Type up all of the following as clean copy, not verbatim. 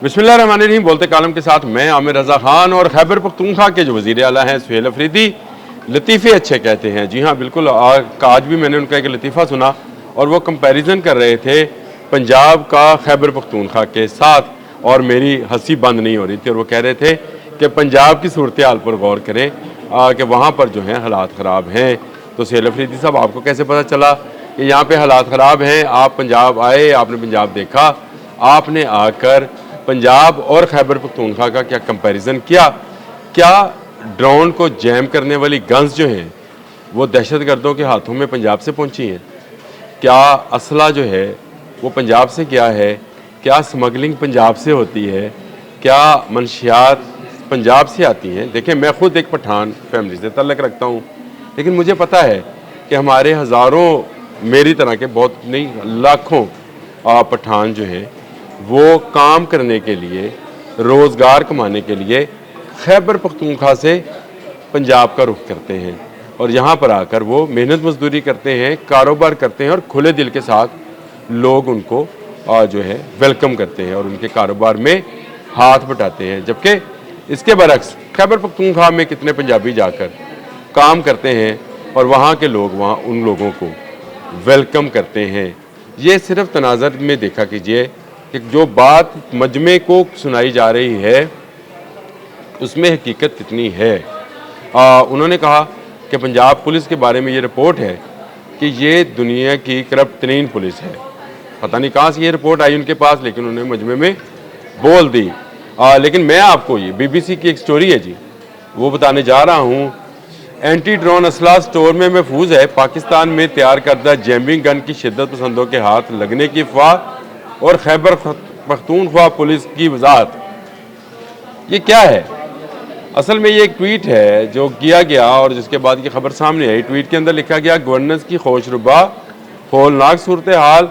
बिस्मिल्लाहिर्रहमानिर्रहीम। बोलते कालम के साथ मैं आमिर रज़ा खान और खैबर पख्तूनख्वा के जो वज़ीर आला हैं सुहेल अफरीदी, लतीफ़े अच्छे कहते हैं। जी हाँ बिल्कुल, आज भी मैंने उनका एक लतीफ़ा सुना और वो कंपैरिजन कर रहे थे पंजाब का खैबर पख्तूनख्वा के साथ और मेरी हंसी बंद नहीं हो रही थी। और वो कह रहे थे कि पंजाब की सूरत हाल पर गौर करें कि वहाँ पर जो है हालात ख़राब हैं। तो सुहेल अफरीदी साहब, आपको कैसे पता चला कि यहाँ पर हालात ख़राब हैं? आप पंजाब आए, आपने पंजाब देखा, आपने आकर पंजाब और खैबर पख्तूनख्वा का क्या कंपैरिजन किया? क्या ड्रोन को जैम करने वाली गन्स जो हैं वो दहशतगर्दों के हाथों में पंजाब से पहुंची हैं? क्या असला जो है वो पंजाब से गया है? क्या स्मगलिंग पंजाब से होती है? क्या मनशियात पंजाब से आती हैं? देखें, मैं खुद एक पठान फैमिली से तल्लक रखता हूँ, लेकिन मुझे पता है कि हमारे हज़ारों, मेरी तरह के बहुत नहीं लाखों पठान जो हैं वो काम करने के लिए, रोज़गार कमाने के लिए खैबर पख्तूनख्वा से पंजाब का रुख करते हैं और यहाँ पर आकर वो मेहनत मजदूरी करते हैं, कारोबार करते हैं और खुले दिल के साथ लोग उनको जो है वेलकम करते हैं और उनके कारोबार में हाथ बटाते हैं। जबकि इसके बरक्स खैबर पख्तूनख्वा में कितने पंजाबी जाकर काम करते हैं और वहाँ के लोग वहाँ उन लोगों को वेलकम करते हैं। ये सिर्फ तनाज़र में देखा कीजिए कि जो बात मजमे को सुनाई जा रही है उसमें हकीकत कितनी है। उन्होंने कहा कि पंजाब पुलिस के बारे में ये रिपोर्ट है कि ये दुनिया की करप्ट तरीन पुलिस है। पता नहीं कहाँ से ये रिपोर्ट आई उनके पास, लेकिन उन्होंने मजमे में बोल दी। लेकिन मैं आपको ये BBC की एक स्टोरी है जी, वो बताने जा रहा हूँ। एंटी ड्रोन असला स्टोर में महफूज है। पाकिस्तान में तैयार करदा जैमिंग गन की शिद्दत पसंदों के हाथ लगने की अफवाह और खैबर पख्तूनख्वा पुलिस की वजाहत। ये क्या है? असल में ये एक ट्वीट है जो किया गया और जिसके बाद की खबर सामने आई। ट्वीट के अंदर लिखा गया, गवर्नेंस की खोशरुबा होलनाक सूरत हाल,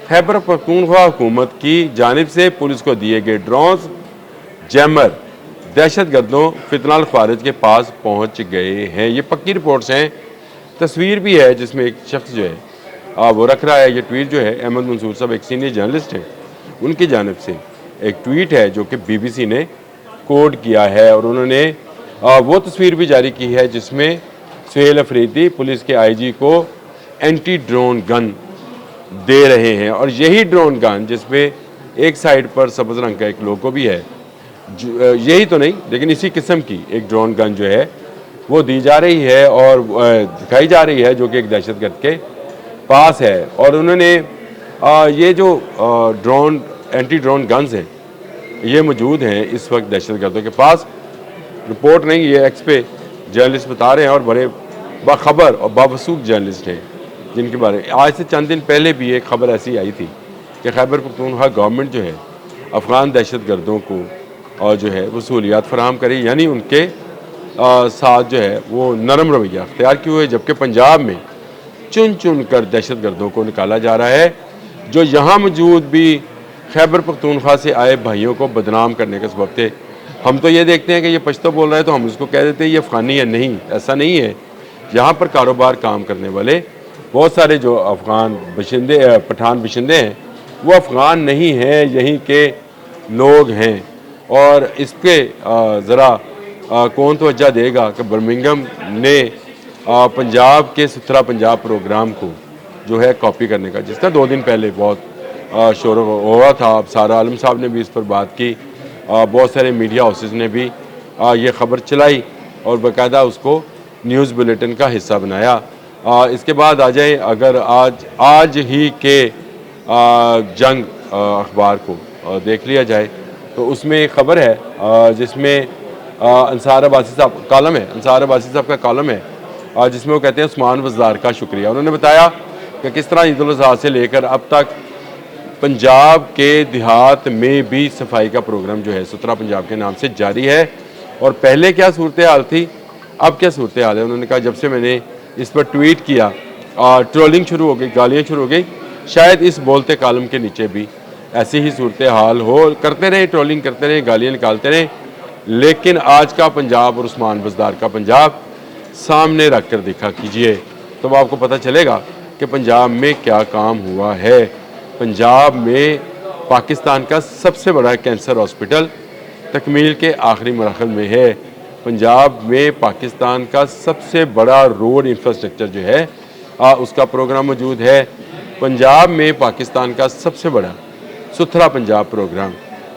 खैबर पख्तूनख्वा हुकूमत की जानिब से पुलिस को दिए गए ड्रोन जैमर दहशत गर्दों फितनाल ख्वारिज के पास पहुंच गए हैं। ये पक्की रिपोर्ट्स हैं। तस्वीर भी है जिसमें एक शख्स जो है वो रख रहा है। ये ट्वीट जो है अहमद मंसूर साहब एक सीनियर जर्नलिस्ट हैं, उनकी जानिब से एक ट्वीट है जो कि BBC ने कोड किया है और उन्होंने वो तस्वीर भी जारी की है जिसमें सुहेल अफरीदी पुलिस के IG को एंटी ड्रोन गन दे रहे हैं। और यही ड्रोन गन जिसमें एक साइड पर सब्ज़ रंग का एक लोगो भी है, यही तो नहीं लेकिन इसी किस्म की एक ड्रोन गन जो है वो दी जा रही है और दिखाई जा रही है जो कि एक दहशतगर्द के पास है। और उन्होंने ये जो ड्रोन एंटी ड्रोन गन्स हैं ये मौजूद हैं इस वक्त दहशतगर्दों के पास। रिपोर्ट नहीं, ये एक्स पे जर्नलिस्ट बता रहे हैं और बड़े बाखबर और बावसूख जर्नलिस्ट हैं जिनके बारे में आज से चंद दिन पहले भी एक खबर ऐसी आई थी कि खैबर पख्तूनख्वा गवर्नमेंट जो है अफ़गान दहशतगर्दों को और जो है वो सहूलियात फराहम करी, यानी उनके साथ जो है वो नरम रवैया अख्तियार किए हुए। जबकि पंजाब में चुन चुन कर दहशतगर्दों को निकाला जा रहा है जो यहाँ मौजूद भी खैबर पख्तूनख्वा से आए भाइयों को बदनाम करने के सबब थे। हम तो ये देखते हैं कि ये पश्तो बोल रहा है तो हम उसको कह देते हैं ये अफ़गानी है। नहीं, ऐसा नहीं है। यहाँ पर कारोबार काम करने वाले बहुत सारे जो अफ़गान बशिंदे पठान बशिंदे हैं वो अफ़गान नहीं हैं, यहीं के लोग हैं। और इस पर ज़रा कौन तवज्जो देगा कि बर्मिंघम ने पंजाब के सुथरा पंजाब प्रोग्राम को जो है कॉपी करने का, जिसका 2 दिन पहले बहुत शोर हुआ था। सारा आलम साहब ने भी इस पर बात की, बहुत सारे मीडिया हाउसेस ने भी ये ख़बर चलाई और बाकायदा उसको न्यूज़ बुलेटिन का हिस्सा बनाया। इसके बाद आ जाए, अगर आज ही के जंग अखबार को देख लिया जाए तो उसमें एक ख़बर है जिसमें अंसार अब्बासी साहब कॉलम है, अंसार अब्बासी साहब का कॉलम है जिसमें वो कहते हैं उस्मान वज़ार का शुक्रिया। उन्होंने बताया कि किस तरह ईद उल अज़हा से लेकर अब तक पंजाब के देहात में भी सफाई का प्रोग्राम जो है सुथरा पंजाब के नाम से जारी है। और पहले क्या सूरत हाल थी, अब क्या सूरत हाल है? उन्होंने कहा जब से मैंने इस पर ट्वीट किया ट्रोलिंग शुरू हो गई, गालियाँ शुरू हो गई। शायद इस बोलते कालम के नीचे भी ऐसी ही सूरत हाल हो। करते रहे, ट्रोलिंग करते रहे, गालियाँ निकालते रहे, लेकिन आज का पंजाब और उस्मान वज़ार का पंजाब सामने रख कर देखा कीजिए तो आपको पता चलेगा कि पंजाब में क्या काम हुआ है। पंजाब में پاکستان کا سب سے بڑا کینسر ہاسپٹل تکمیل کے آخری مراحل میں ہے۔ پنجاب میں پاکستان کا سب سے بڑا روڈ انفراسٹرکچر جو ہے اس کا پروگرام موجود ہے۔ پنجاب میں پاکستان کا سب سے بڑا ستھرا پنجاب پروگرام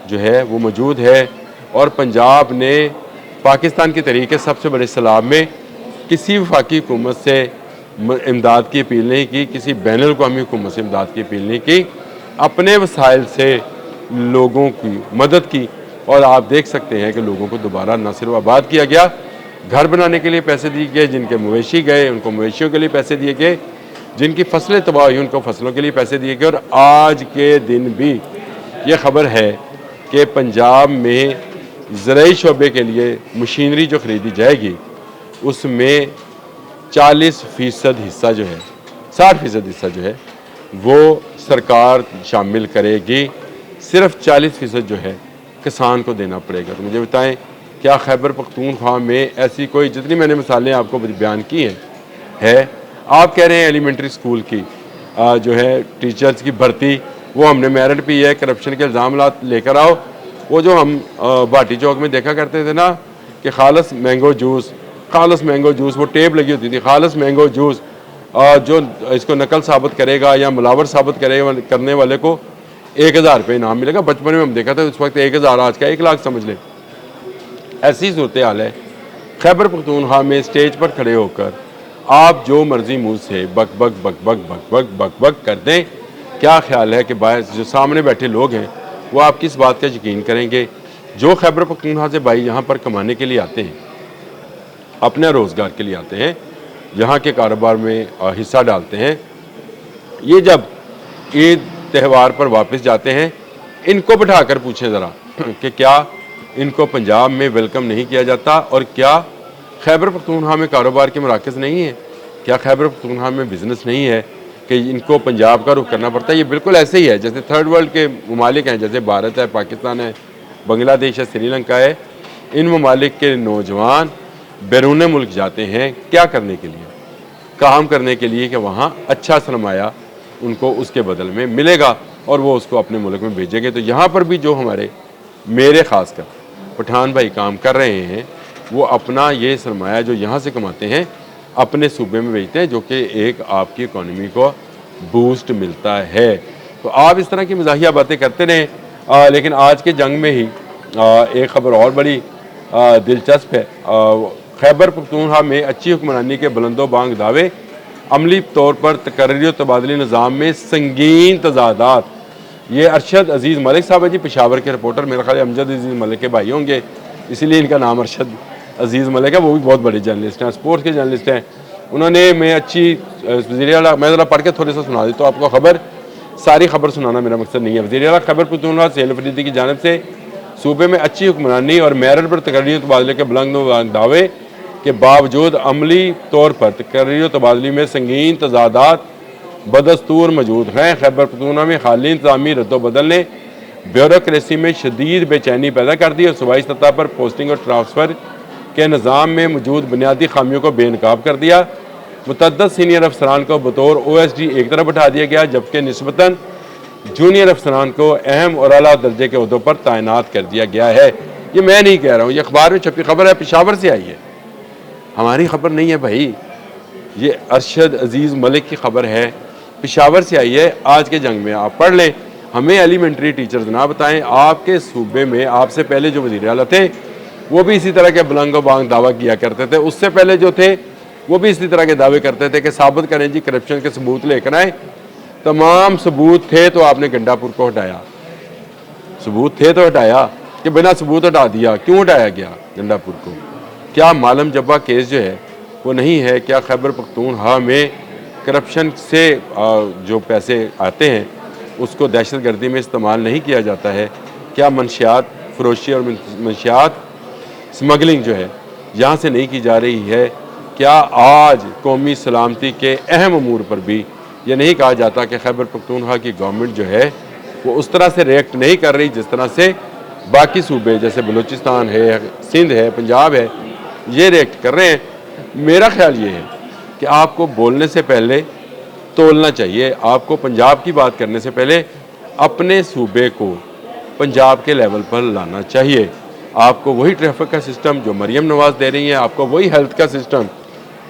جو ہے وہ موجود ہے، اور پنجاب نے پاکستان کے طریقے سب سے بڑے سیلاب میں کسی وفاقی حکومت سے امداد کی اپیل نہیں کی، کسی بین الاقوامی حکومت سے امداد کی اپیل نہیں کی، اپنے وسائل سے لوگوں کی مدد کی، اور آپ دیکھ سکتے ہیں کہ لوگوں کو دوبارہ نہ صرف آباد کیا گیا، گھر بنانے کے لیے پیسے دیے گئے، جن کے مویشی گئے ان کو مویشیوں کے لیے پیسے دیے گئے، جن کی فصلیں تباہ ہوئی ان کو فصلوں کے لیے پیسے دیے گئے، اور آج کے دن بھی یہ خبر ہے کہ پنجاب میں زرعی شعبے کے لیے مشینری جو خریدی جائے گی اس میں 40% حصہ جو ہے 60% حصہ جو ہے وہ سرکار شامل کرے گی، صرف 40% جو ہے کسان کو دینا پڑے گا۔ تو مجھے بتائیں کیا خیبر پختونخوا میں ایسی کوئی، جتنی میں نے مثالیں آپ کو بیان کی ہیں آپ کہہ رہے ہیں ایلیمنٹری سکول کی جو ہے ٹیچرز کی بھرتی وہ ہم نے میرٹ پہ ہے، کرپشن کے الزامات لے کر آؤ، وہ جو ہم بھاٹی چوک میں دیکھا کرتے تھے نا کہ خالص مینگو جوس وہ ٹیپ لگی ہوتی تھی، خالص مینگو جوس، جو اس کو نقل ثابت کرے گا یا ملاور ثابت کرنے والے کو 1000 روپے انعام ملے گا۔ بچپن میں ہم دیکھا تھا اس وقت 1000، آج کا 1 لاکھ سمجھ لیں۔ ایسی صورتحال ہے خیبر پختونخوا میں اسٹیج پر کھڑے ہو کر آپ جو مرضی منہ سے بک بک کر دیں، کیا خیال ہے کہ جو سامنے بیٹھے لوگ ہیں وہ آپ کس بات کا یقین کریں گے؟ جو خیبر پختونخوا سے بھائی یہاں پر کمانے کے لیے آتے ہیں، اپنے روزگار کے لیے آتے ہیں، یہاں کے کاروبار میں حصہ ڈالتے ہیں، یہ جب عید تہوار پر واپس جاتے ہیں ان کو بٹھا کر پوچھیں ذرا کہ کیا ان کو پنجاب میں ویلکم نہیں کیا جاتا، اور کیا خیبر پختونخوا میں کاروبار کے مراکز نہیں ہیں، کیا خیبر پختونخوا میں بزنس نہیں ہے کہ ان کو پنجاب کا رخ کرنا پڑتا ہے؟ یہ بالکل ایسے ہی ہے جیسے تھرڈ ورلڈ کے ممالک ہیں، جیسے بھارت ہے، پاکستان ہے، بنگلہ دیش ہے، سری لنکا ہے۔ ان ممالک کے نوجوان بیرون ملک جاتے ہیں کیا کرنے کے لیے؟ کام کرنے کے لیے، کہ وہاں اچھا سرمایہ ان کو اس کے بدل میں ملے گا اور وہ اس کو اپنے ملک میں بھیجیں گے۔ تو یہاں پر بھی جو میرے خاص کر پٹھان بھائی کام کر رہے ہیں وہ اپنا یہ سرمایہ جو یہاں سے کماتے ہیں اپنے صوبے میں بھیجتے ہیں، جو کہ ایک آپ کی اکانومی کو بوسٹ ملتا ہے۔ تو آپ اس طرح کی مزاحیہ باتیں کرتے رہیں، لیکن آج کے جنگ میں ہی ایک خبر اور بڑی دلچسپ ہے۔ خیبر پختونخوا میں اچھی حکمرانی کے بلند و بانگ دعوے، عملی طور پر تقرری و تبادلی نظام میں سنگین تضادات۔ یہ ارشد عزیز ملک صاحب ہے جی، پشاور کے رپورٹر، میرا خیال ہے امجد عزیز ملک کے بھائی ہوں گے، اسی لیے ان کا نام ارشد عزیز ملک ہے۔ وہ بھی بہت بڑے جرنلسٹ ہیں، اسپورٹس کے جرنلسٹ ہیں۔ انہوں نے میں اچھی وزیر اعلیٰ، میں ذرا پڑھ کے تھوڑے سا سنا دیتا ہوں آپ کو خبر، ساری خبر سنانا میرا مقصد نہیں ہے۔ وزیر اعلیٰ خیبر پختونخوا سہیل افریدی کی جانب سے صوبے میں اچھی حکمرانی اور میرٹ پر تقرری و تبادلے کے بلند و بانگ دعوے کے باوجود عملی طور پر تقرری و تبادلی میں سنگین تضادات بدستور موجود ہیں۔ خیبر پختونخوا میں حالی انتظامی رد و بدل نے بیوروکریسی میں شدید بے چینی پیدا کر دی اور صوبائی سطح پر پوسٹنگ اور ٹرانسفر کے نظام میں موجود بنیادی خامیوں کو بے نقاب کر دیا۔ متعدد سینئر افسران کو بطور OSD ایک طرف بٹھا دیا گیا، جبکہ نسبتاً جونیئر افسران کو اہم اور اعلیٰ درجے کے عہدوں پر تعینات کر دیا گیا ہے۔ یہ میں نہیں کہہ رہا ہوں، یہ اخبار میں چھپی خبر ہے، پشاور سے آئی ہے، ہماری خبر نہیں ہے بھائی، یہ ارشد عزیز ملک کی خبر ہے، پشاور سے آئی ہے۔ آج کے جنگ میں آپ پڑھ لیں، ہمیں ایلیمنٹری ٹیچرز نہ بتائیں۔ آپ کے صوبے میں آپ سے پہلے جو وزیر اعلیٰ تھے وہ بھی اسی طرح کے بلند و بانگ دعویٰ کیا کرتے تھے، اس سے پہلے جو تھے وہ بھی اسی طرح کے دعوے کرتے تھے کہ ثابت کریں جی، کرپشن کے ثبوت لے کر آئیں۔ تمام ثبوت تھے تو آپ نے گنڈا پور کو ہٹایا، ثبوت تھے تو ہٹایا، کہ بنا ثبوت ہٹا دیا، کیوں ہٹایا گیا گنڈا پور کو؟ کیا معلم جبہ کیس جو ہے وہ نہیں ہے؟ کیا خیبر پختونخوا میں کرپشن سے جو پیسے آتے ہیں اس کو دہشت گردی میں استعمال نہیں کیا جاتا ہے؟ کیا منشیات فروشی اور منشیات سمگلنگ جو ہے یہاں سے نہیں کی جا رہی ہے؟ کیا آج قومی سلامتی کے اہم امور پر بھی یہ نہیں کہا جاتا کہ خیبر پختونخوا کی گورنمنٹ جو ہے وہ اس طرح سے ریئیکٹ نہیں کر رہی جس طرح سے باقی صوبے جیسے بلوچستان ہے، سندھ ہے، پنجاب ہے، یہ ریئیکٹ کر رہے ہیں؟ میرا خیال یہ ہے کہ آپ کو بولنے سے پہلے تولنا چاہیے، آپ کو پنجاب کی بات کرنے سے پہلے अपने सूबे को पंजाब के लेवल पर लाना चाहिए। आपको वही ट्रैफिक का सिस्टम जो मरीम नवाज़ दे रही हैं, आपको वही हेल्थ का सिस्टम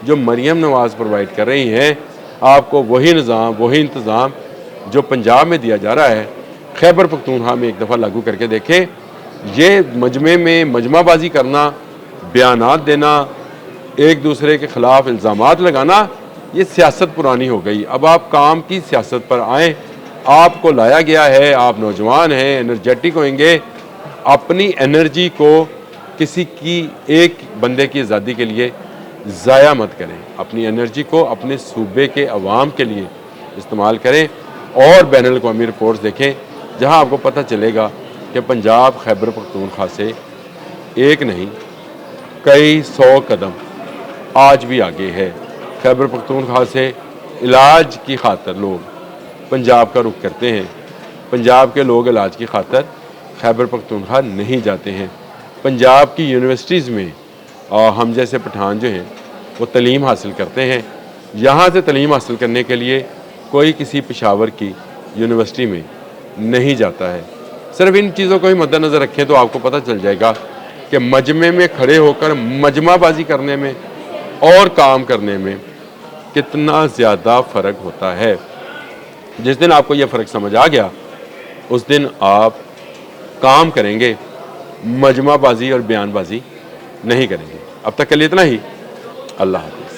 जो मरीम नवाज़ प्रोवाइड कर रही हैं, आपको वही निज़ाम वही इंतज़ाम जो पंजाब में दिया जा रहा है, खैबर पख्तूनख्वा में एक दफ़ा लागू करके देखें। ये मजमे में मजमाबाजी करना, बयानात देना, एक दूसरे के ख़िलाफ़ इल्ज़ामात लगाना, ये सियासत पुरानी हो गई। अब आप काम की सियासत पर आएँ। आपको लाया गया है, आप नौजवान हैं, एनर्जेटिक होंगे, अपनी एनर्जी को किसी की एक बंदे की आज़ादी के लिए ज़ाया मत करें। अपनी एनर्जी को अपने सूबे के अवाम के लिए इस्तेमाल करें और बैनुल अक़वामी रिपोर्ट्स देखें, जहां आपको पता चलेगा कि पंजाब खैबर पख्तूनख्वा से एक नहीं कई 100 कदम आज भी आगे है। खैबर पख्तूनख्वा से इलाज की खातर लोग पंजाब का रुख करते हैं। पंजाब के लोग इलाज की खातर खैबर पख्तूनख्वा नहीं जाते हैं। पंजाब की यूनिवर्सिटीज़ में हम जैसे पठान जो हैं वो तलीम हासिल करते हैं। यहाँ से तलीम हासिल करने के लिए कोई किसी पेशावर की यूनिवर्सिटी में नहीं जाता है। सिर्फ इन चीज़ों को ही मद्देनज़र रखें तो आपको पता चल जाएगा कि मजमे में खड़े होकर मजमाबाजी करने में और काम करने में कितना ज़्यादा फ़र्क होता है। जिस दिन आपको यह फ़र्क समझ आ गया, उस दिन आप काम करेंगे, मजमाबाजी और बयानबाजी नहीं करेंगे। अब तक के लिए इतना ही। अल्लाह हाफ़िज़।